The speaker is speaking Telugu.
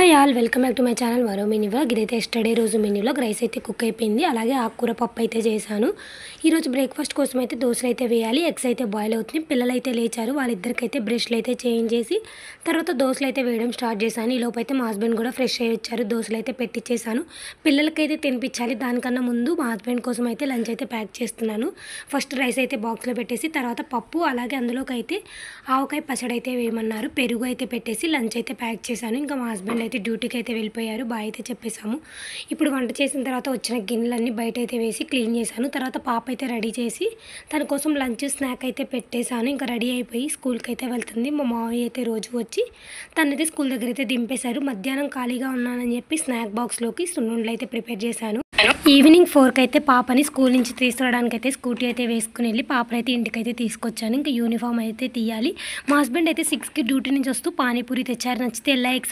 Hi all welcome back to my channel మరో మినీ వ్లాగ్. ఇదైతే ఎస్టర్డే రోజు మినీ వ్లాగ్. రైస్ అయితే కుక్ అయిపోయింది, అలాగే ఆకుకూర పప్పు అయితే చేశాను. ఈరోజు బ్రేక్ఫాస్ట్ కోసం అయితే దోశలు అయితే వేయాలి, ఎగ్స్ అయితే బాయిల్ అవుతుంది. పిల్లలు అయితే లేచారు, వాళ్ళిద్దరికైతే బ్రష్లు అయితే చేంజ్ చేసి తర్వాత దోశలు అయితే వేయడం స్టార్ట్ చేశాను. ఈలోపు అయితే మా హస్బెండ్ కూడా ఫ్రెష్ అయ్యి వచ్చారు, దోశలు అయితే పెట్టించేసాను. పిల్లలకైతే తినిపించాలి, దానికన్నా ముందు మా హస్బెండ్ కోసం అయితే లంచ్ అయితే ప్యాక్ చేస్తున్నాను. ఫస్ట్ రైస్ అయితే బాక్స్లో పెట్టేసి తర్వాత పప్పు, అలాగే అందులోకి అయితే ఆవకాయ పచ్చడి అయితే వేయమన్నారు. పెరుగు అయితే పెట్టేసి లంచ్ అయితే ప్యాక్ చేశాను. ఇంకా మా హస్బెండ్ అయితే డ్యూటీకి అయితే వెళ్ళిపోయారు, బాయ్ అయితే చెప్పేశాము. ఇప్పుడు వంట చేసిన తర్వాత వచ్చిన గిన్నెలన్నీ బయట అయితే వేసి క్లీన్ చేశాను. తర్వాత పాప అయితే రెడీ చేసి తన కోసం లంచ్ స్నాక్ అయితే పెట్టేశాను. ఇంకా రెడీ అయిపోయి స్కూల్కి అయితే వెళ్తుంది. మా మావయ్య అయితే రోజు వచ్చి తనైతే స్కూల్ దగ్గర అయితే దింపేశారు. మధ్యాహ్నం ఖాళీగా ఉన్నానని చెప్పి స్నాక్ బాక్స్లోకి సున్నుండలు అయితే ప్రిపేర్ చేశాను. ఈవినింగ్ 4కి అయితే పాపని స్కూల్ నుంచి తీసుకురావడానికి అయితే స్కూటీ అయితే వేసుకుని వెళ్ళి పాపనైతే ఇంటికైతే తీసుకొచ్చాను. ఇంకా యూనిఫామ్ అయితే తీయాలి. మా హస్బెండ్ అయితే 6కి డ్యూటీ నుంచి వస్తూ పానీపూరి తెచ్చారు. నచ్చితే లైక్